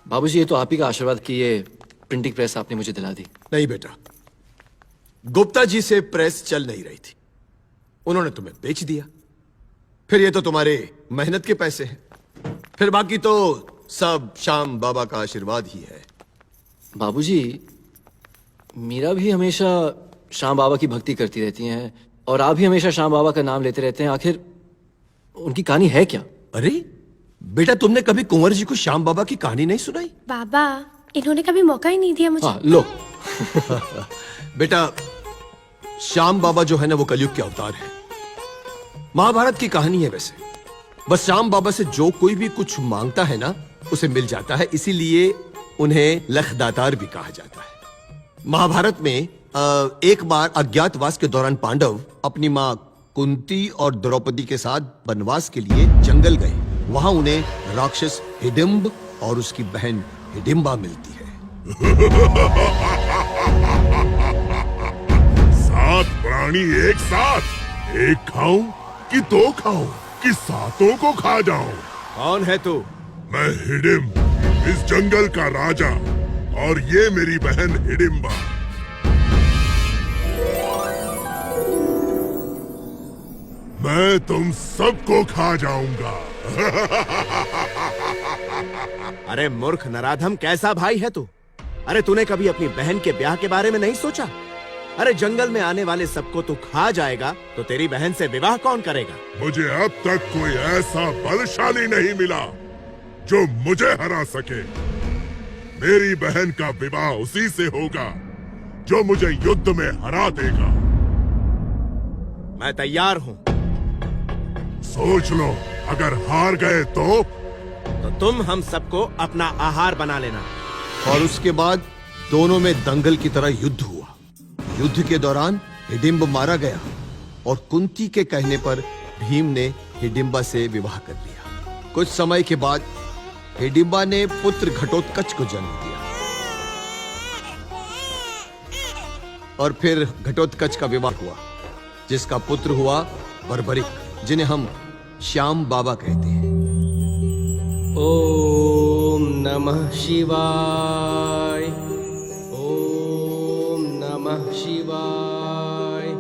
बाबूजी, ये तो आप ही का आशीर्वाद कि ये प्रिंटिंग प्रेस आपने मुझे दिला दी। नहीं बेटा, गुप्ता जी से प्रेस चल नहीं रही थी, उन्होंने तुम्हें बेच दिया। फिर ये तो तुम्हारे मेहनत के पैसे हैं, फिर बाकी तो सब श्याम बाबा का आशीर्वाद ही है। बाबूजी, मीरा भी हमेशा श्याम बाबा की भक्ति करती रहती हैं और आप भी हमेशा श्याम बाबा का नाम लेते रहते हैं। आखिर उनकी कहानी है क्या? अरे बेटा, तुमने कभी कुंवर जी को श्याम बाबा की कहानी नहीं सुनाई? बाबा, इन्होंने कभी मौका ही नहीं दिया मुझे। हाँ, लो। बेटा, श्याम बाबा जो है ना, वो कलयुग के अवतार है। महाभारत की कहानी है वैसे। बस श्याम बाबा से जो कोई भी कुछ मांगता है ना, उसे मिल जाता है, इसीलिए उन्हें लखदातार भी कहा जाता है। महाभारत में एक बार अज्ञातवास के दौरान पांडव अपनी मां कुंती और द्रौपदी के साथ वनवास के लिए जंगल गए। वहां उन्हें राक्षस हिडिंब और उसकी बहन हिडिंबा मिलती है। 7 प्राणी एक साथ, एक खाऊं कि 2 खाऊं कि 7 को खा जाऊं? कौन है तू? मैं हिडिंब, इस जंगल का राजा, और ये मेरी बहन हिडिंबा। मैं तुम सबको खा जाऊंगा। अरे मूर्ख नराधम, कैसा भाई है तू? अरे तूने कभी अपनी बहन के ब्याह के बारे में नहीं सोचा? अरे जंगल में आने वाले सबको तू खा जाएगा तो तेरी बहन से विवाह कौन करेगा? मुझे अब तक कोई ऐसा बलशाली नहीं मिला जो मुझे हरा सके। मेरी बहन का विवाह उसी से होगा जो मुझे युद्ध में हरा देगा। मैं तैयार हूं। सोच लो, अगर हार गए तो तुम हम सबको अपना आहार बना लेना। और उसके बाद दोनों में दंगल की तरह युद्ध हुआ। युद्ध के दौरान हिडिंब मारा गया और कुंती के कहने पर भीम ने हिडिंबा से विवाह कर लिया। कुछ समय के बाद हिडिंबा ने पुत्र घटोत्कच को जन्म दिया और फिर घटोत्कच का विवाह हुआ, जिसका पुत्र हुआ बर्बरिक, जिन्हें हम श्याम बाबा कहते हैं। ओम नमः शिवाय, ओम नमः शिवाय।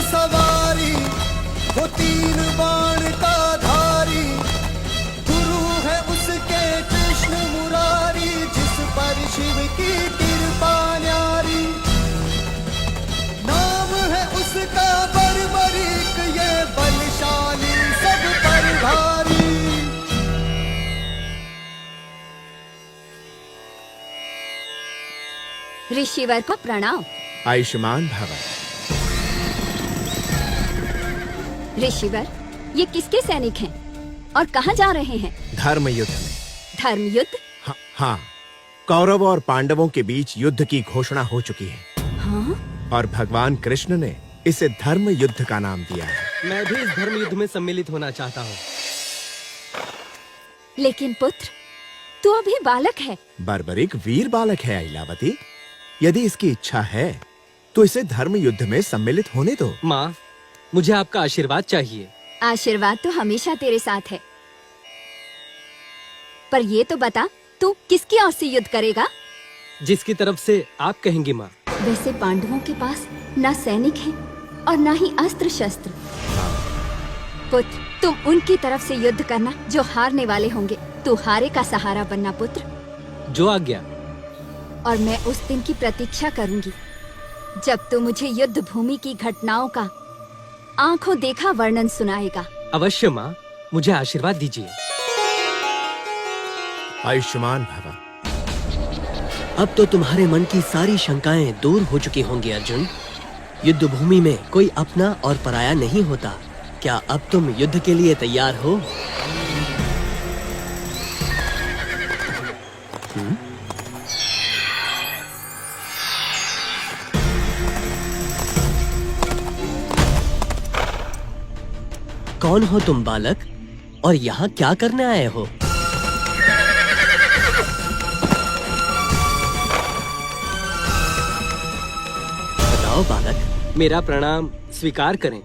सवारी वो 3 बाण का धारी, गुरु है उसके कृष्ण मुरारी, जिस पर शिव की कृपा न्यारी। नाम है उसका बर्बरिक, ये बलशाली सब पर भारी। ऋषिवर को प्रणाम। आयुष्मान भव। ऋषिवर, ये किसके सैनिक हैं और कहाँ जा रहे हैं? धर्म युद्ध में। धर्म युद्ध? हाँ, कौरवों और पांडवों के बीच युद्ध की घोषणा हो चुकी है। हाँ? और भगवान कृष्ण ने इसे धर्म युद्ध का नाम दिया है। मैं भी इस धर्म युद्ध में सम्मिलित होना चाहता हूँ। लेकिन पुत्र, तू अभी बालक है। बर्बरिक वीर बालक है अइलावती। यदि इसकी इच्छा है तो इसे धर्म युद्ध में सम्मिलित होने दो। माँ, मुझे आपका आशीर्वाद चाहिए। आशीर्वाद तो हमेशा तेरे साथ है, पर ये तो बता, तू किसकी ओर से युद्ध करेगा? जिसकी तरफ से आप कहेंगी माँ। वैसे पांडवों के पास ना सैनिक है और ना ही अस्त्र शस्त्र। पुत्र, तुम उनकी तरफ से युद्ध करना जो हारने वाले होंगे। तू हारे का सहारा बनना पुत्र। जो आज्ञा। और मैं उस दिन की प्रतीक्षा करूंगी जब तू मुझे युद्ध भूमि की घटनाओं का आंखों देखा वर्णन सुनाएगा। अवश्य माँ, मुझे आशीर्वाद दीजिए। आयुष्मान भवा। अब तो तुम्हारे मन की सारी शंकाएं दूर हो चुकी होंगी अर्जुन। युद्ध भूमि में कोई अपना और पराया नहीं होता। क्या अब तुम युद्ध के लिए तैयार हो? कौन हो तुम बालक, और यहाँ क्या करने आए हो? बताओ बालक। मेरा प्रणाम स्वीकार करें।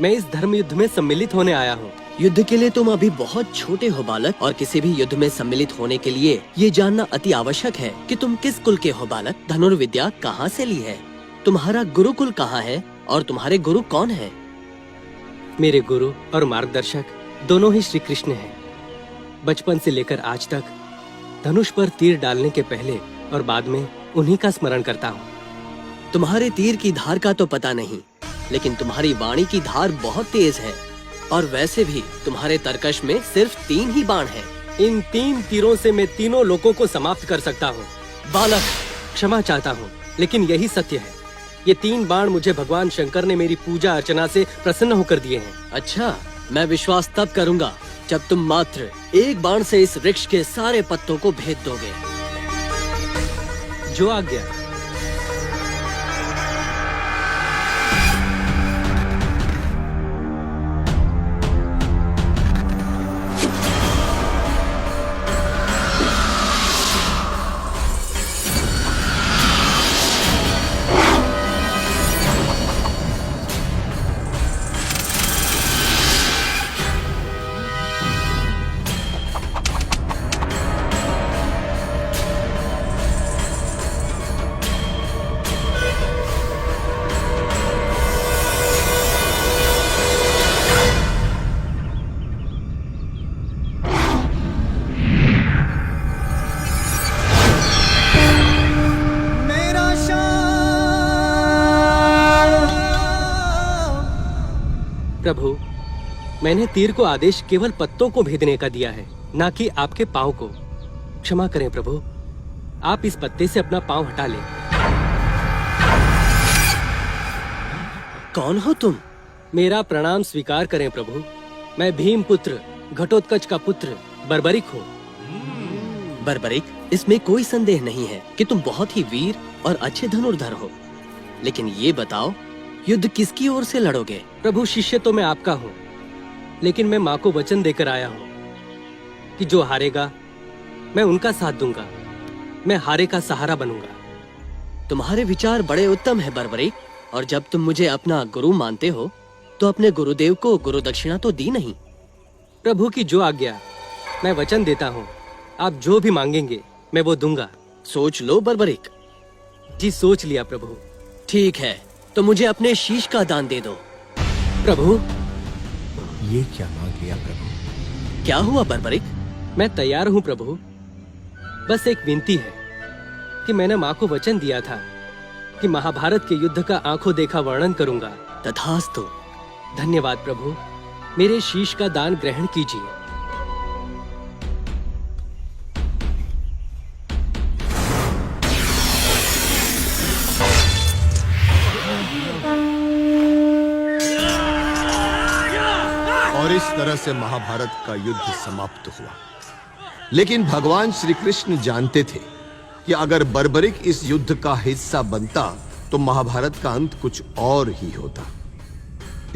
मैं इस धर्म युद्ध में सम्मिलित होने आया हूँ। युद्ध के लिए तुम अभी बहुत छोटे हो बालक, और किसी भी युद्ध में सम्मिलित होने के लिए ये जानना अति आवश्यक है कि तुम किस कुल के हो बालक। धनुर्विद्या कहाँ से ली है? तुम्हारा गुरुकुल कहाँ है, और तुम्हारे गुरु कौन है? मेरे गुरु और मार्गदर्शक दोनों ही श्री कृष्ण हैं। बचपन से लेकर आज तक धनुष पर तीर डालने के पहले और बाद में उन्हीं का स्मरण करता हूँ। तुम्हारे तीर की धार का तो पता नहीं, लेकिन तुम्हारी वाणी की धार बहुत तेज है। और वैसे भी तुम्हारे तरकश में सिर्फ 3 ही बाण हैं। इन 3 तीरों से मैं तीनों लोगों को समाप्त कर सकता हूँ। बालक, क्षमा चाहता हूँ, लेकिन यही सत्य है। ये 3 बाण मुझे भगवान शंकर ने मेरी पूजा अर्चना से प्रसन्न होकर दिए हैं। अच्छा, मैं विश्वास तब करूंगा जब तुम मात्र 1 बाण से इस वृक्ष के सारे पत्तों को भेद दोगे। जो आज्ञा। प्रभु, मैंने तीर को आदेश केवल पत्तों को भेदने का दिया है, ना कि आपके पांव को। क्षमा करें प्रभु, आप इस पत्ते से अपना पांव हटा लें। कौन हो तुम? मेरा प्रणाम स्वीकार करें प्रभु। मैं भीम पुत्र घटोत्कच का पुत्र बर्बरिक हूँ। बर्बरिक, इसमें कोई संदेह नहीं है कि तुम बहुत ही वीर और अच्छे धनुर्धर हो। लेकिन ये बताओ, युद्ध किसकी ओर से लड़ोगे? प्रभु, शिष्य तो मैं आपका हूँ, लेकिन मैं माँ को वचन देकर आया हूँ कि जो हारेगा मैं उनका साथ दूंगा। मैं हारे का सहारा बनूंगा। तुम्हारे विचार बड़े उत्तम है बर्बरिक, और जब तुम मुझे अपना गुरु मानते हो तो अपने गुरुदेव को गुरु दक्षिणा तो दी नहीं। प्रभु की जो आज्ञा। मैं वचन देता हूँ, आप जो भी मांगेंगे मैं वो दूंगा। सोच लो बर्बरिक। जी सोच लिया प्रभु। ठीक है, तो मुझे अपने शीश का दान दे दो। प्रभु, ये क्या मांग लिया प्रभु? क्या हुआ बर्बरिक? मैं तैयार हूँ प्रभु। बस एक विनती है कि मैंने माँ को वचन दिया था कि महाभारत के युद्ध का आंखों देखा वर्णन करूंगा। तथास्तु। धन्यवाद प्रभु, मेरे शीश का दान ग्रहण कीजिए। और इस तरह से महाभारत का युद्ध समाप्त हुआ। लेकिन भगवान श्री कृष्ण जानते थे कि अगर बर्बरिक इस युद्ध का हिस्सा बनता तो महाभारत का अंत कुछ और ही होता।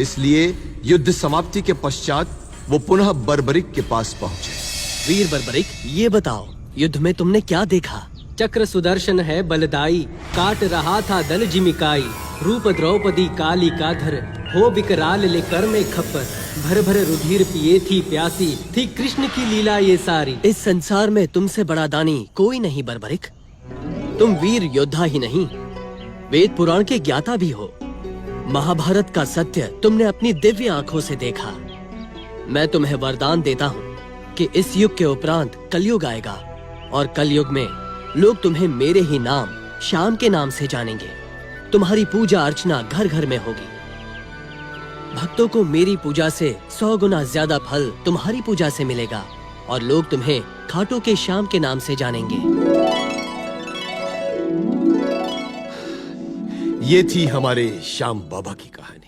इसलिए युद्ध समाप्ति के पश्चात वो पुनः बर्बरिक के पास पहुंचे। वीर बर्बरिक, ये बताओ, युद्ध में तुमने क्या देखा? चक्र सुदर्शन है बलदाई, काट रहा था दल जिमिकाई। रूप द्रौपदी काली काधर, हो विकराल ले कर में खप्पर। भर भर रुधिर पिए थी प्यासी, थी कृष्ण की लीला ये सारी। इस संसार में तुमसे बड़ा दानी कोई नहीं बर्बरिक। तुम वीर योद्धा ही नहीं, वेद पुराण के ज्ञाता भी हो। महाभारत का सत्य तुमने अपनी दिव्य आंखों से देखा। मैं तुम्हें वरदान देता हूँ कि इस युग के उपरांत कलयुग आएगा, और कलयुग में लोग तुम्हें मेरे ही नाम श्याम के नाम से जानेंगे। तुम्हारी पूजा अर्चना घर घर में होगी। भक्तों को मेरी पूजा से 100 गुना ज्यादा फल तुम्हारी पूजा से मिलेगा और लोग तुम्हें खाटू के श्याम के नाम से जानेंगे। ये थी हमारे श्याम बाबा की कहानी।